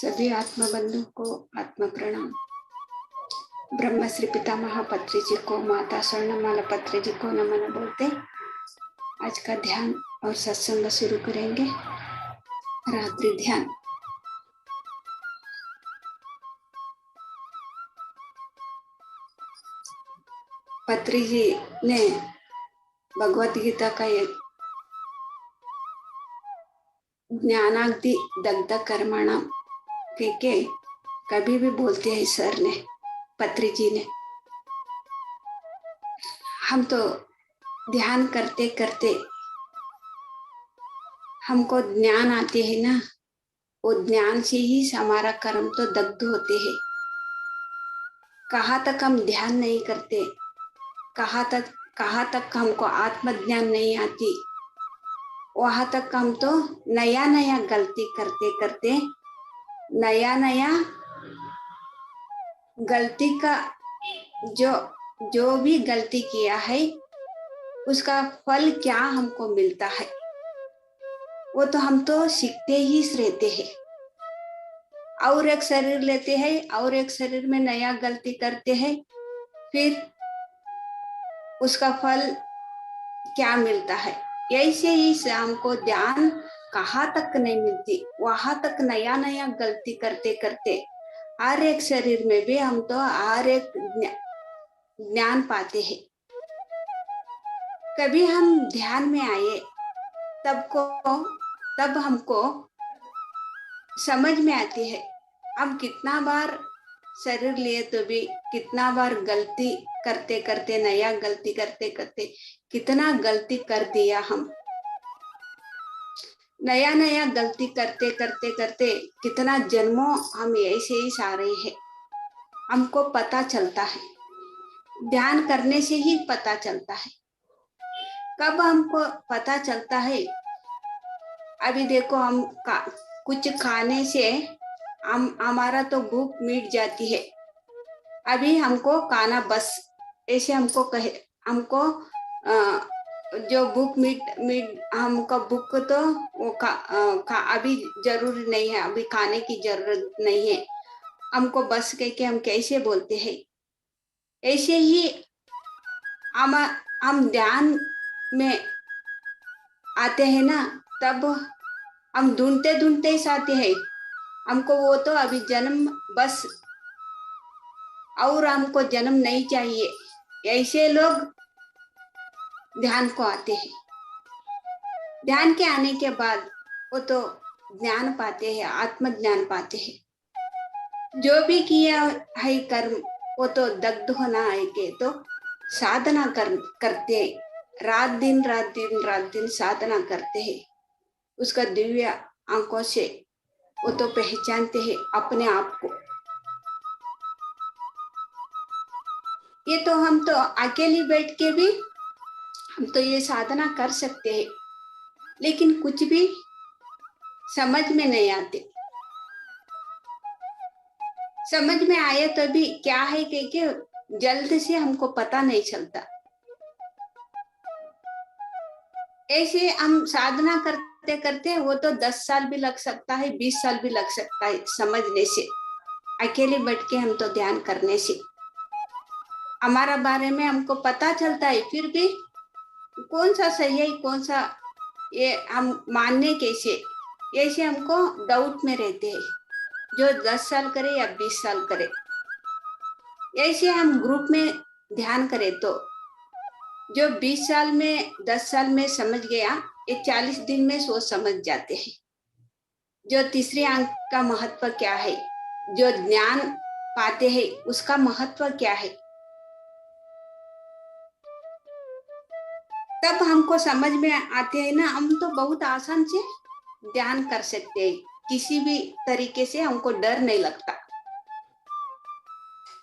सभी आत्मा बंधु को आत्मा प्रणाम। ब्रह्मश्री पितामह पत्री जी को, माता स्वर्णमाला पत्री जी को नमन बोलते आज का ध्यान और सत्संग शुरू करेंगे। रात्रि ध्यान। पत्री जी ने भगवत गीता का एक ज्ञानाग्नि दग्ध कर्मणा के कभी भी बोलते हैं सर ने, पत्री जी ने। हम तो ध्यान करते करते हमको ज्ञान आते हैं ना, वो ज्ञान से ही हमारा कर्म तो दग्ध होते हैं। कहाँ तक हम ध्यान नहीं करते, कहाँ तक हमको आत्मज्ञान नहीं आती, वहां तक हम तो नया नया गलती करते करते नया गलती का जो भी गलती किया है उसका फल क्या हमको मिलता है वो तो हम तो सीखते ही रहते हैं। और एक शरीर लेते हैं और एक शरीर में नया गलती करते हैं, फिर उसका फल क्या मिलता है। ऐसे ही हमको ध्यान कहाँ तक नहीं मिलती, वहां तक नया नया गलती करते करते हर एक शरीर में भी हम तो हर एक ज्ञान पाते हैं। कभी हम ध्यान में आए तब हमको समझ में आती है हम कितना बार शरीर लिए तो भी कितना बार गलती करते करते नया गलती करते करते कितना गलती कर दिया। हम नया गलती करते करते करते कितना जन्मों हम ऐसे ही सारे हैं। हमको पता चलता है, ध्यान करने से ही पता चलता है। कब हमको पता चलता है, अभी देखो हम कुछ खाने से हमारा तो भूख मिट जाती है। अभी हमको खाना बस ऐसे हमको कहे, हमको जो भूख मिट हमको भूख तो वो अभी जरूरी नहीं है, अभी खाने की जरूरत नहीं है हमको बस कह के हम कैसे बोलते हैं। ऐसे ही हम ध्यान में आते हैं ना, तब हम ढूंढते ढूंढते ही आते हैं। हमको वो तो अभी जन्म बस, और हमको जन्म नहीं चाहिए, ऐसे लोग ध्यान को आते हैं। ध्यान के आने के बाद वो तो ज्ञान पाते हैं, आत्मज्ञान पाते हैं। जो भी किया है कर्म वो तो दग्ध होना है के तो साधना करते रात दिन साधना करते हैं। उसका दिव्य आंखों से वो तो पहचानते हैं अपने आप को। ये तो हम तो अकेले बैठ के भी हम तो ये साधना कर सकते हैं, लेकिन कुछ भी समझ में नहीं आते। समझ में आए तो भी क्या है कि जल्द से हमको पता नहीं चलता। ऐसे हम साधना करते करते वो तो 10 साल भी लग सकता है, 20 साल भी लग सकता है समझने से। अकेले बैठ के हम तो ध्यान करने से हमारा बारे में हमको पता चलता है, फिर भी कौन सा सही है कौन सा ये हम मानने कैसे, ऐसे हमको डाउट में रहते हैं। जो 10 साल करे या 20 साल करे, ऐसे हम ग्रुप में ध्यान करें तो जो 20 साल में 10 साल में समझ गया, ये 40 दिन में सोच समझ जाते हैं। जो तीसरे अंक का महत्व क्या है, जो ज्ञान पाते हैं उसका महत्व क्या है, तब हमको समझ में आते हैं ना। हम तो बहुत आसान से ध्यान कर सकते हैं, किसी भी तरीके से हमको डर नहीं लगता।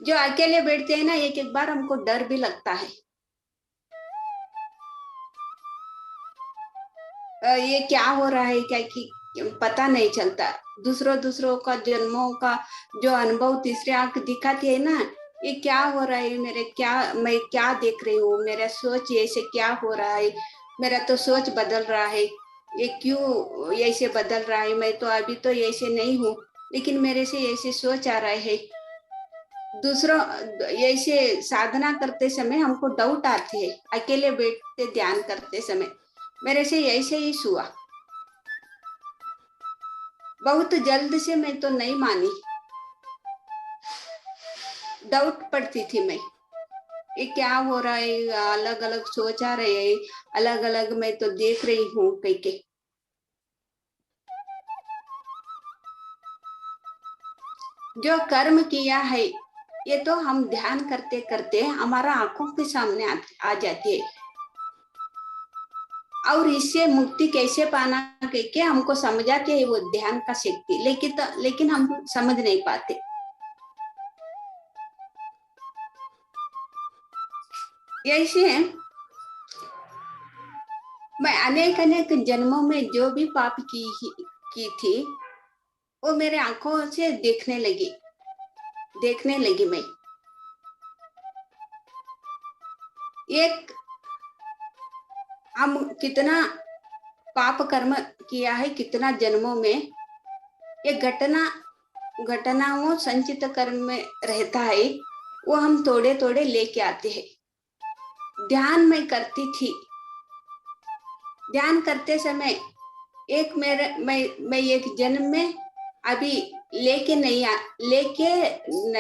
जो अकेले बैठते हैं ना, एक बार हमको डर भी लगता है। ये क्या हो रहा है क्या कि पता नहीं चलता। दूसरों का जन्मों का जो अनुभव तीसरे आंख दिखाती है ना, ये क्या हो रहा है मैं क्या देख रही हूँ, मेरा सोच ऐसे क्या हो रहा है, मेरा तो सोच बदल रहा है, ये क्यों ऐसे बदल रहा है, मैं तो अभी तो ऐसे नहीं हूँ। लेकिन मेरे से ऐसे सोच आ रहे हैं, दूसरों ऐसे साधना करते समय हमको डाउट आते हैं, अकेले बैठते ध्यान करते समय मेरे से ऐसे ही हुआ। बहुत जल्द से मैं तो नहीं मानी, डाउट पड़ती थी मैं, ये क्या हो रहा है, अलग अलग सोच आ रहे हैं, अलग अलग मैं तो देख रही हूँ कह के। जो कर्म किया है ये तो हम ध्यान करते करते हमारा आंखों के सामने आ जाती है, और इससे मुक्ति कैसे पाना कह के हमको समझाते हैं वो ध्यान का शक्ति, लेकिन हम समझ नहीं पाते। ऐसे मैं अनेक अनेक जन्मों में जो भी पाप की थी वो मेरे आंखों से देखने लगी मैं। एक हम कितना पाप कर्म किया है कितना जन्मों में, ये घटनाओं संचित कर्म में रहता है, वो हम थोड़े थोड़े लेके आते हैं। ध्यान में करती थी, ध्यान करते समय एक मैं एक जन्म में अभी लेके नहीं आ लेके न,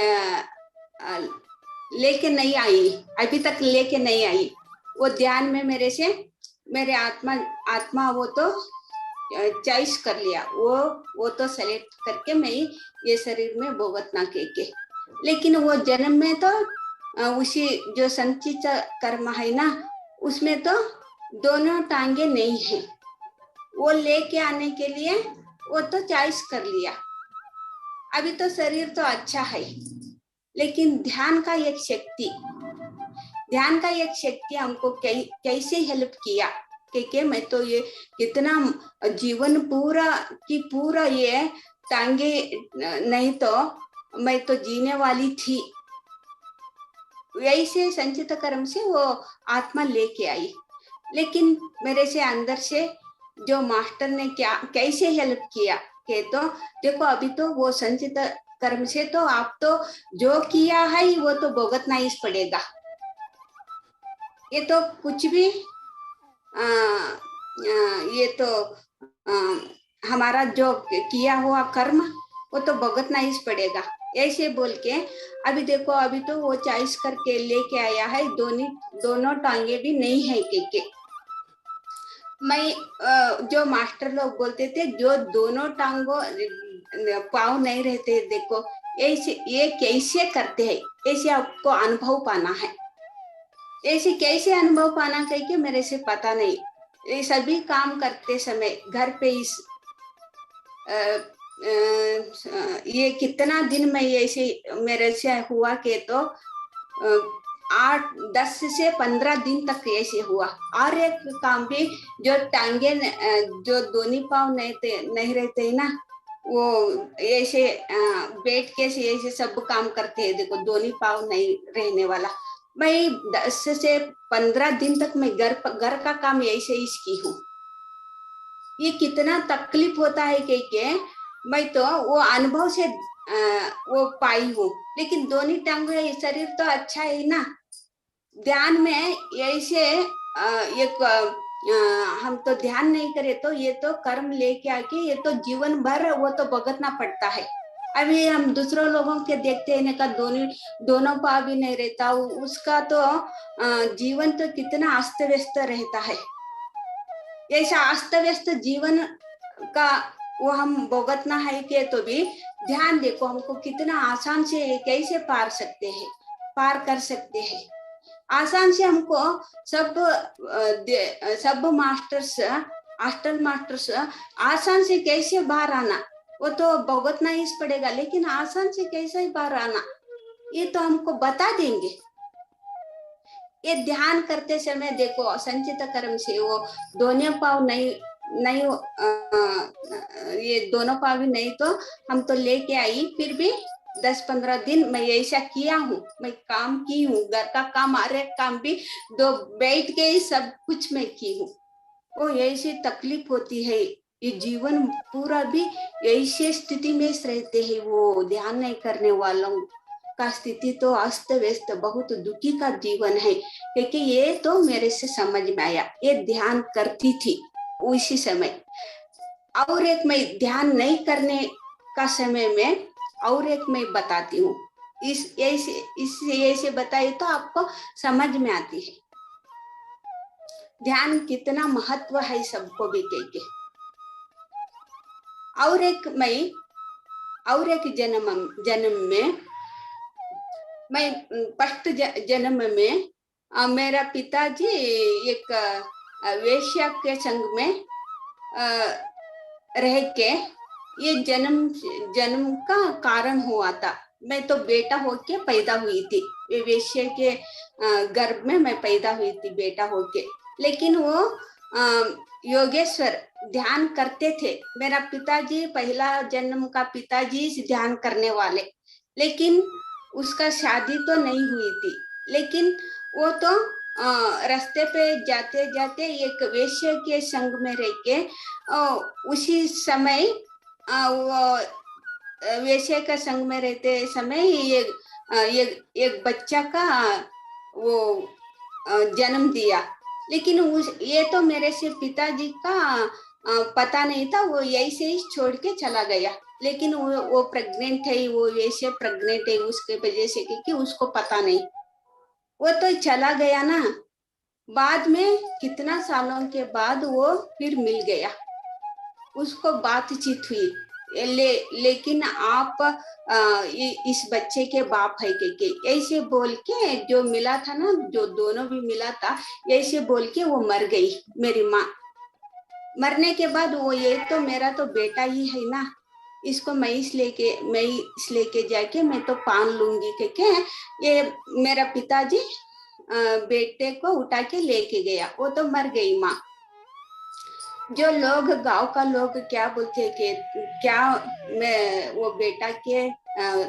लेके नहीं आई, अभी तक लेके नहीं आई। वो ध्यान में मेरे आत्मा आत्मा वो तो चॉइस कर लिया, वो तो सेलेक्ट करके मैं ये शरीर में भुगतना के। लेकिन वो जन्म में तो उसी जो संचित कर्म है ना, उसमें तो दोनों टांगे नहीं है, वो लेके आने के लिए वो तो चॉइस कर लिया। अभी तो शरीर तो अच्छा है, लेकिन ध्यान का एक शक्ति हमको कैसे हेल्प किया कि मैं तो ये कितना जीवन पूरा ये टांगे नहीं तो मैं तो जीने वाली थी। वैसे संचित कर्म से वो आत्मा लेके आई, लेकिन मेरे से अंदर से जो मास्टर ने कैसे हेल्प किया कि तो देखो अभी तो वो संचित कर्म से तो आप तो जो किया है वो तो भुगतना ही पड़ेगा। ये तो कुछ भी ये तो हमारा जो किया हुआ कर्म वो तो भुगतना ही पड़ेगा, ऐसे बोल के अभी देखो अभी तो वो चॉइस करके लेके आया है, दोनों टांगे भी नहीं है के। मैं जो मास्टर लोग बोलते थे जो दोनों टांगों पाँव नहीं रहते, देखो ये कैसे करते हैं, ऐसे आपको अनुभव पाना है, ऐसे कैसे अनुभव पाना कह के मेरे से पता नहीं। ये सभी काम करते समय घर पे ये कितना दिन में ऐसे मेरे से हुआ के तो 8-10 से 15 दिन तक ऐसे हुआ। और एक काम भी जो टांगे जो दोनों पाँव नहीं रहते ना, वो ऐसे बैठ के ऐसे सब काम करते हैं, देखो दोनों पाँव नहीं रहने वाला। मैं 10 से 15 दिन तक मैं घर का काम ऐसे ही की हूँ। ये कितना तकलीफ होता है कि मैं तो वो अनुभव से वो पाई हूँ। लेकिन दोनों टांगे शरीर तो अच्छा है ना, ध्यान में ऐसे एक हम तो ध्यान नहीं करे तो ये तो कर्म लेके आके ये तो जीवन भर वो तो भुगतना पड़ता है। अभी हम दूसरों लोगों के देखते हैं का दोनों पाँव भी नहीं रहता, उसका तो जीवन तो कितना अस्त व्यस्त रहता है। ऐसा अस्त व्यस्त जीवन का वो हम भुगतना है कि तो भी ध्यान देखो हमको कितना आसान से कैसे पार कर सकते हैं। आसान से हमको सब मास्टर्स आसान से कैसे बाहर आना, वो तो भुगतना ही पड़ेगा, लेकिन आसान से कैसे बाहर आना ये तो हमको बता देंगे। ये ध्यान करते समय देखो संचित कर्म से वो दोनों पाँव नहीं ये दोनों पाँव भी नहीं तो हम तो लेके आई, फिर भी 10-15 दिन मैं ऐसा किया हूँ, मैं काम की हूँ, घर का काम हर एक काम भी दो बैठ के ही सब कुछ मैं की हूँ। वो ऐसी तकलीफ होती है ये जीवन पूरा भी ऐसी स्थिति में रहते हैं। वो ध्यान नहीं करने वालों का स्थिति तो अस्त व्यस्त बहुत दुखी का जीवन है। क्योंकि ये तो मेरे से समझ में आया, ये ध्यान करती थी उसी समय। और एक मैं ध्यान नहीं करने का समय में और एक मैं बताती हूँ। इस ऐसे बताई तो आपको समझ में आती है ध्यान कितना महत्व है सबको भी कह के। और एक जन्म में मैं फर्स्ट जन्म में मेरा पिताजी एक वेश्या के संग में रह के ये जन्म का कारण हुआ था। मैं तो बेटा होके पैदा हुई थी, वेश्या के गर्भ में मैं पैदा हुई थी बेटा होके। लेकिन वो योगेश्वर ध्यान करते थे। मेरा पिताजी पहला जन्म का पिताजी ध्यान करने वाले, लेकिन उसका शादी तो नहीं हुई थी। लेकिन वो तो रास्ते पे जाते जाते एक वेश्या के संग में रह के उसी समय वो वेश्या का संग में रहते समय एक बच्चा का वो जन्म दिया। लेकिन ये तो मेरे से पिताजी का पता नहीं था, वो ऐसे ही छोड़ के चला गया। लेकिन वो प्रेग्नेंट है, वो वैसे प्रेग्नेंट है उसके वजह से, क्योंकि उसको पता नहीं, वो तो चला गया ना। बाद में कितना सालों के बाद वो फिर मिल गया, उसको बातचीत हुई। लेकिन आप इस बच्चे के बाप है के ऐसे बोल के, जो मिला था ना, जो दोनों भी मिला था, ऐसे बोल के वो मर गई। मेरी माँ मरने के बाद वो ये तो मेरा तो बेटा ही है ना, इसको मैं इस लेके जाके मैं तो पान लूंगी के ये मेरा पिताजी बेटे को उठा के लेके गया। वो तो मर गई माँ। जो लोग गांव का लोग क्या बोलते कि क्या मैं वो बेटा के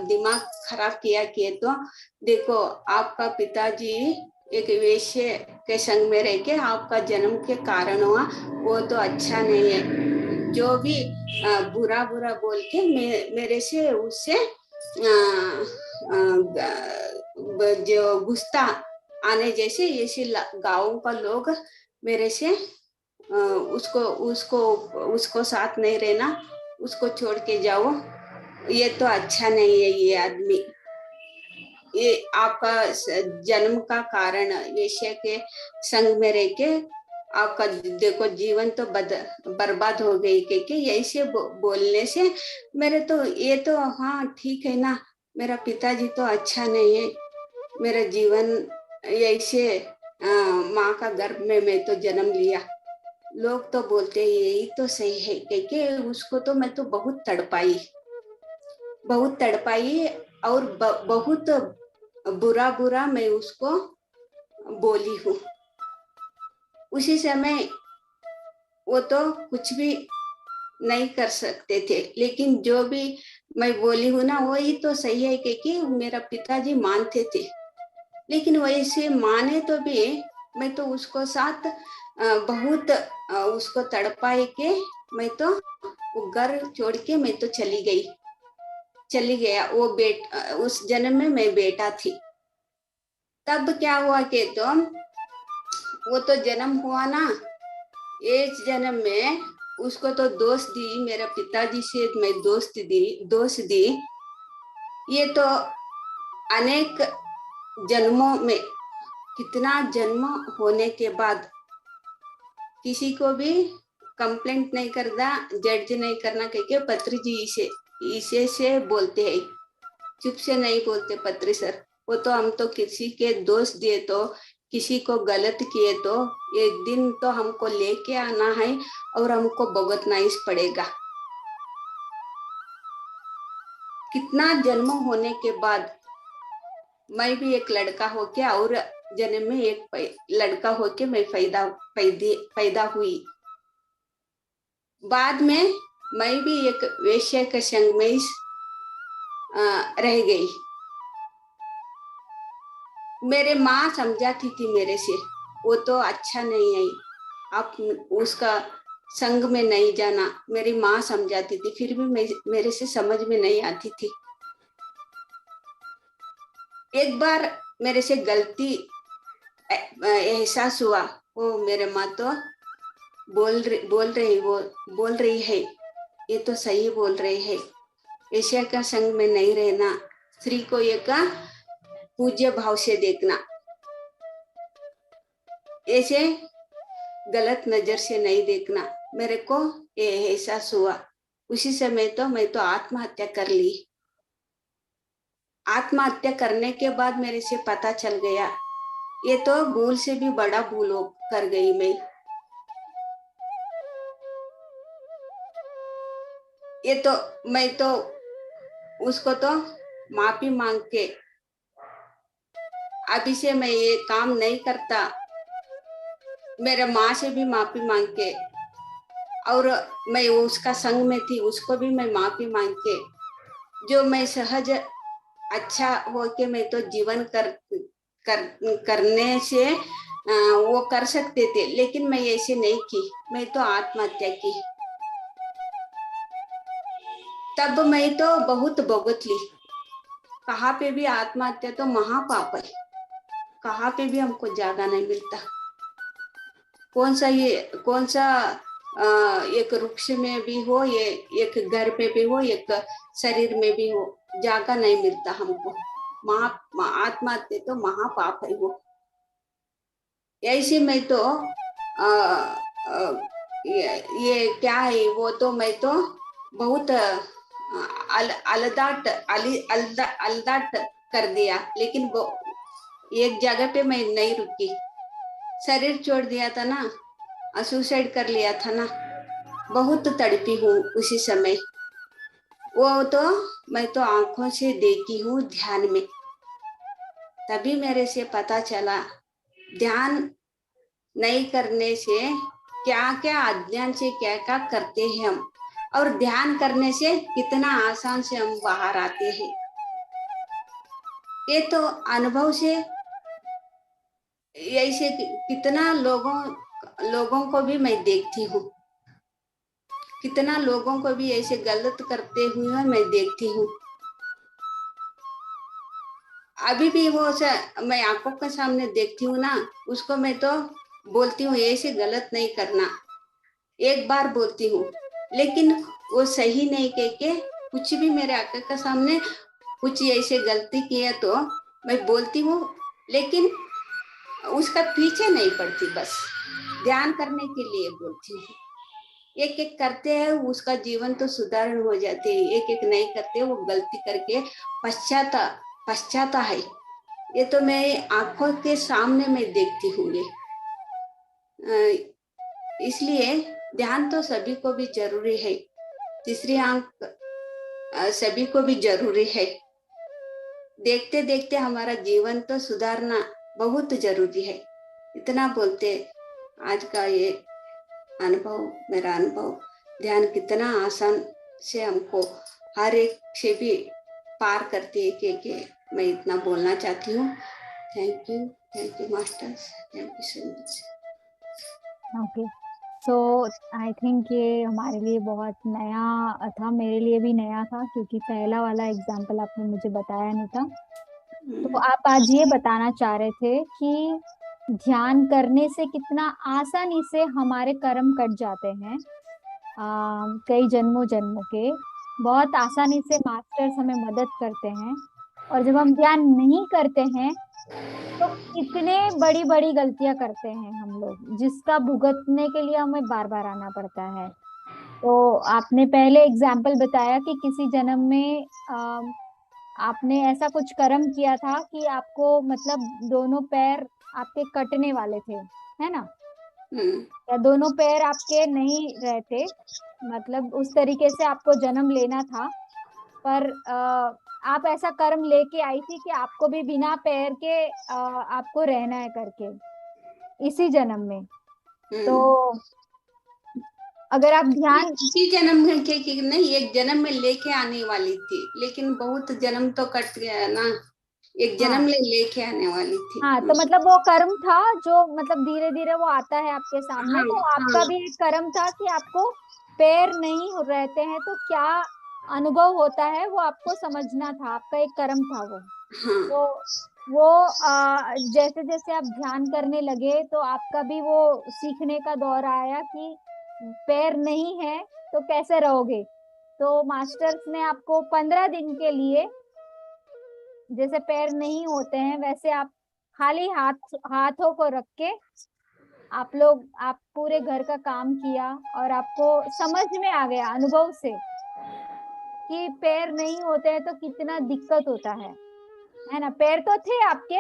दिमाग खराब किया कि तो देखो आपका पिताजी एक वेश्या के संग में रह के आपका जन्म के कारण हुआ, वो तो अच्छा नहीं है। जो भी बुरा बुरा बोल के मेरे से उससे जो गुस्सा आने जैसे ऐसे गाँव का लोग मेरे से उसको उसको उसको साथ नहीं रहना, उसको छोड़ के जाओ, ये तो अच्छा नहीं है। ये आदमी ये आपका जन्म का कारण वेश्या के संग में रह के आपका देखो जीवन तो बर्बाद हो गई। क्योंकि ऐसे बोलने से मेरे तो ये तो हाँ ठीक है ना, मेरा पिताजी तो अच्छा नहीं है, मेरा जीवन ऐसे माँ का गर्भ में मैं तो जन्म लिया। लोग तो बोलते हैं यही तो सही है, क्योंकि उसको तो मैं तो बहुत तड़पाई और बहुत बुरा बुरा मैं उसको बोली हूँ। उसी समय वो तो कुछ भी नहीं कर सकते थे, लेकिन जो भी मैं बोली हूँ ना वही तो सही है। क्योंकि मेरा पिताजी मानते थे, लेकिन वैसे माने तो भी मैं तो उसको साथ बहुत उसको तड़पाए के मैं तो वो घर छोड़ के मैं तो चली गया। वो उस जन्म में मैं बेटा थी। तब क्या हुआ कि तो वो तो जन्म हुआ ना, इस जन्म में उसको तो दोस्त दी, मेरा पिताजी से मैं दोस्त दी। ये तो अनेक जन्मों में, कितना जन्म होने के बाद किसी को भी कंप्लेंट नहीं करना, जज नहीं करना। क्योंकि पत्री जी इसे से बोलते हैं, चुप से नहीं बोलते पत्री सर। वो तो हम तो किसी के दोस्त दिए तो किसी को गलत किए तो एक दिन तो हमको लेके आना है और हमको भुगतना ही पड़ेगा। कितना जन्म होने के बाद मैं भी एक लड़का होके और जन्म में एक लड़का होके मैं पैदा हुई। बाद में मैं भी एक वेश्या के संग में रह गई। मेरे माँ समझाती थी मेरे से, वो तो अच्छा नहीं है, आप उसका संग में नहीं जाना। मेरी माँ समझाती थी, फिर भी मेरे से समझ में नहीं आती थी। एक बार मेरे से गलती एहसास हुआ, वो मेरे माँ तो बोल रही है, ये तो सही बोल रही है, एशिया का संग में नहीं रहना, स्त्री को एक पूज्य भाव से देखना, ऐसे गलत नजर से नहीं देखना। मेरे को ये एहसास हुआ। उसी समय तो मैं तो आत्महत्या कर ली। आत्महत्या करने के बाद मेरे से पता चल गया, ये तो भूल से भी बड़ा भूल कर गई मैं। ये तो मैं तो उसको तो माफी मांग के अभी से मैं ये काम नहीं करता, मेरे माँ से भी माफी मांग के, और मैं उसका संग में थी उसको भी मैं माफी मांग के, जो मैं सहज अच्छा हो के मैं तो जीवन करने से वो कर सकते थे, लेकिन मैं ऐसे नहीं की, मैं तो आत्महत्या की। तब मैं तो बहुत भुगत ली। कहाँ पे भी आत्महत्या तो महापाप है, कहाँ पे भी हमको जगह नहीं मिलता। कौन सा एक वृक्ष में भी हो, ये एक घर पे भी हो, एक शरीर में भी हो, जगह नहीं मिलता हमको। आत्महत्या तो महापाप है वो। ऐसे मैं तो आ, आ, ये क्या है, वो तो मैं तो बहुत अलदाट कर दिया, लेकिन वो एक जगह पे मैं नहीं रुकी। शरीर छोड़ दिया था ना, सुसाइड कर लिया था ना, बहुत तड़पी हूँ उसी समय। वो तो मैं तो आंखों से देखी हूँ ध्यान में। तभी मेरे से पता चला, ध्यान नहीं करने से क्या क्या अज्ञान से क्या क्या करते हैं हम, और ध्यान करने से कितना आसान से हम बाहर आते हैं। ये तो अनुभव से ऐसे कितना लोगों को भी मैं देखती हूँ, कितना लोगों को भी ऐसे गलत करते हुए मैं देखती हूँ। अभी भी वो मैं आंखों के सामने देखती हूँ ना, उसको मैं तो बोलती हूँ ऐसे गलत नहीं करना, एक बार बोलती हूँ, लेकिन वो सही नहीं कह के कुछ भी मेरे आंखों के सामने कुछ ऐसे गलती किया तो मैं बोलती हूँ, लेकिन उसका पीछे नहीं पड़ती, बस ध्यान करने के लिए बोलती हूँ। एक एक करते हैं उसका जीवन तो सुधारण हो जाते हैं, एक एक नहीं करते वो गलती करके पश्चाता है। ये तो मैं आंखों के सामने मैं देखती हूँ ये। इसलिए ध्यान तो सभी को भी जरूरी है, तीसरी आंख सभी को भी जरूरी है। देखते देखते हमारा जीवन तो सुधारना बहुत जरूरी है। इतना बोलते आज का ये अनुभव, मेरा अनुभव, ध्यान कितना आसान से हमको हर एक से भी पार करती है कि मैं इतना बोलना चाहती हूँ। Thank you masters, thank you so much. Okay, so I think ये हमारे लिए बहुत नया था, मेरे लिए भी नया था, क्योंकि पहला वाला एग्जाम्पल आपने मुझे बताया नहीं था। तो आप आज ये बताना चाह रहे थे कि ध्यान करने से कितना आसानी से हमारे कर्म कट जाते हैं, कई जन्मों जन्मों के, बहुत आसानी से मास्टर्स हमें मदद करते हैं। और जब हम ध्यान नहीं करते हैं तो कितने बड़ी बड़ी गलतियां करते हैं हम लोग, जिसका भुगतने के लिए हमें बार बार आना पड़ता है। तो आपने पहले एग्जाम्पल बताया कि किसी जन्म में आपने ऐसा कुछ कर्म किया था कि आपको मतलब दोनों पैर आपके कटने वाले थे, है ना? या दोनों पैर आपके नहीं रहते, मतलब उस तरीके से आपको जन्म लेना था। पर आप ऐसा कर्म लेके आई थी कि आपको भी बिना पैर के आपको रहना है करके इसी जन्म में। तो अगर आप ध्यान इसी जन्म में नहीं, एक जन्म में लेके आने वाली थी, लेकिन बहुत जन्म तो कट गया ना। एक जन्म लेके आने वाली थी। हाँ, तो मतलब वो कर्म था जो मतलब धीरे धीरे वो आता है आपके सामने। हाँ तो आपका हाँ भी एक कर्म था कि आपको पैर नहीं रहते हैं तो क्या अनुभव होता है वो आपको समझना था, आपका एक कर्म था वो। हाँ तो वो जैसे जैसे आप ध्यान करने लगे तो आपका भी वो सीखने का दौर आया कि पैर नहीं है तो कैसे रहोगे। तो मास्टर्स ने आपको 15 दिन के लिए, जैसे पैर नहीं होते हैं वैसे आप खाली हाथों को रख के आप पूरे घर का काम किया और आपको समझ में आ गया अनुभव से कि पैर नहीं होते हैं तो कितना दिक्कत होता है ना। पैर तो थे आपके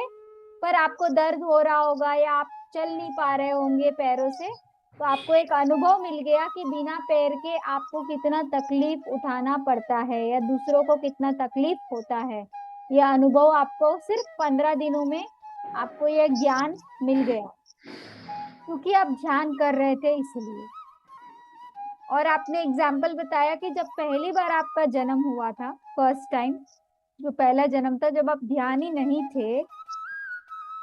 पर आपको दर्द हो रहा होगा या आप चल नहीं पा रहे होंगे पैरों से। तो आपको एक अनुभव मिल गया कि बिना पैर के आपको कितना तकलीफ उठाना पड़ता है या दूसरों को कितना तकलीफ होता है। यह अनुभव आपको सिर्फ 15 दिनों में आपको यह ज्ञान मिल गया क्योंकि आप ध्यान कर रहे थे इसलिए। और आपने एग्जाम्पल बताया कि जब पहली बार आपका जन्म हुआ था, फर्स्ट टाइम जो पहला जन्म था, जब आप ध्यान ही नहीं थे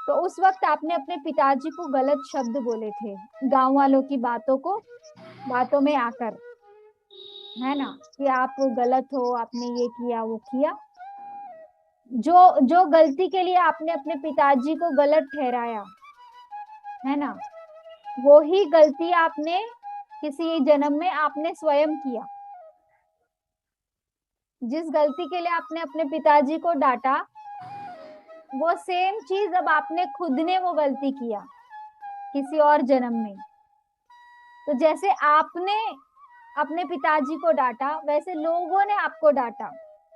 तो उस वक्त आपने अपने पिताजी को गलत शब्द बोले थे, गांव वालों की बातों में आकर, है ना, कि आप गलत हो, आपने ये किया वो किया। जो जो गलती के लिए आपने अपने पिताजी को गलत ठहराया, है ना, वो ही गलती आपने किसी जन्म में आपने स्वयं किया। जिस गलती के लिए आपने अपने पिताजी को डांटा वो सेम चीज अब आपने खुद ने वो गलती किया किसी और जन्म में। तो जैसे आपने अपने पिताजी को डांटा वैसे लोगों ने आपको डांटा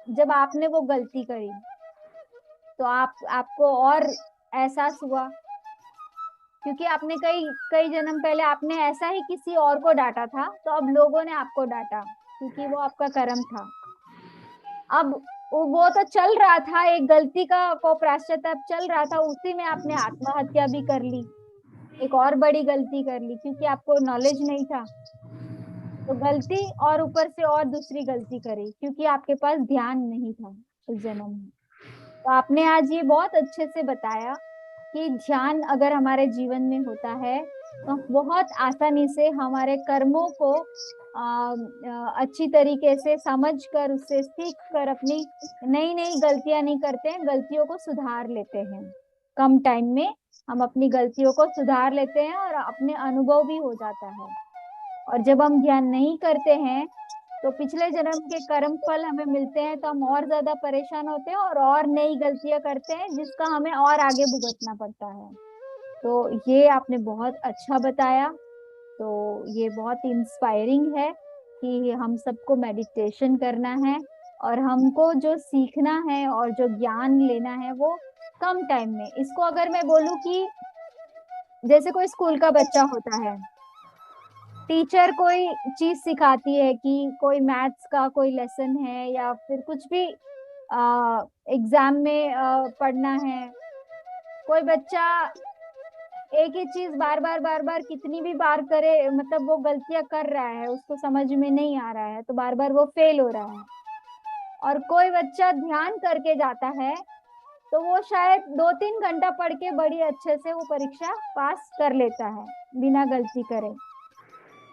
जब आपने वो गलती करी। तो आपको और एहसास हुआ क्योंकि आपने कई कई जन्म पहले आपने ऐसा ही किसी और को डांटा था तो अब लोगों ने आपको डांटा क्योंकि वो आपका कर्म था। अब वो तो चल रहा था, एक गलती का को प्रायश्चित चल रहा था, उसी में आपने आत्महत्या भी कर ली, एक और बड़ी गलती कर ली क्योंकि आपको नॉलेज नहीं था। तो गलती और ऊपर से और दूसरी गलती करी क्योंकि आपके पास ध्यान नहीं था उस जन्म में। तो आपने आज ये बहुत अच्छे से बताया कि ध्यान अगर हमारे जीवन में होता है तो बहुत आसानी से हमारे कर्मों को अच्छी तरीके से समझ कर उससे सीख कर अपनी नई नई गलतियां नहीं करते हैं, गलतियों को सुधार लेते हैं। कम टाइम में हम अपनी गलतियों को सुधार लेते हैं और अपने अनुभव भी हो जाता है। और जब हम ध्यान नहीं करते हैं तो पिछले जन्म के कर्म फल हमें मिलते हैं तो हम और ज्यादा परेशान होते हैं और नई गलतियां करते हैं जिसका हमें और आगे भुगतना पड़ता है। तो ये आपने बहुत अच्छा बताया। तो ये बहुत इंस्पायरिंग है कि हम सबको मेडिटेशन करना है और हमको जो सीखना है और जो ज्ञान लेना है वो कम टाइम में। इसको अगर मैं बोलूं कि जैसे कोई स्कूल का बच्चा होता है, टीचर कोई चीज सिखाती है कि कोई मैथ्स का कोई लेसन है या फिर कुछ भी एग्जाम में पढ़ना है। कोई बच्चा एक ही चीज बार बार कितनी भी बार करे, मतलब वो गलतियां कर रहा है, उसको समझ में नहीं आ रहा है तो बार बार वो फेल हो रहा है। और कोई बच्चा ध्यान करके जाता है तो वो शायद 2-3 घंटा पढ़ के बड़ी अच्छे से वो परीक्षा पास कर लेता है बिना गलती करे।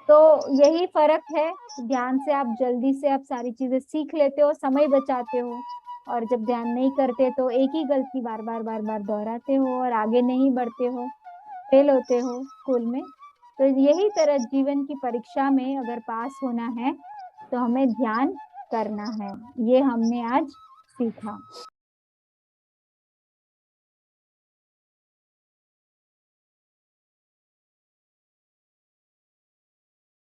तो यही फर्क है, ध्यान से आप जल्दी से आप सारी चीजें सीख लेते हो, समय बचाते हो। और जब ध्यान नहीं करते तो एक ही गलती बार बार दोहराते हो और आगे नहीं बढ़ते हो, फेल होते हो स्कूल में। तो यही तरह जीवन की परीक्षा में अगर पास होना है तो हमें ध्यान करना है। ये हमने आज सीखा।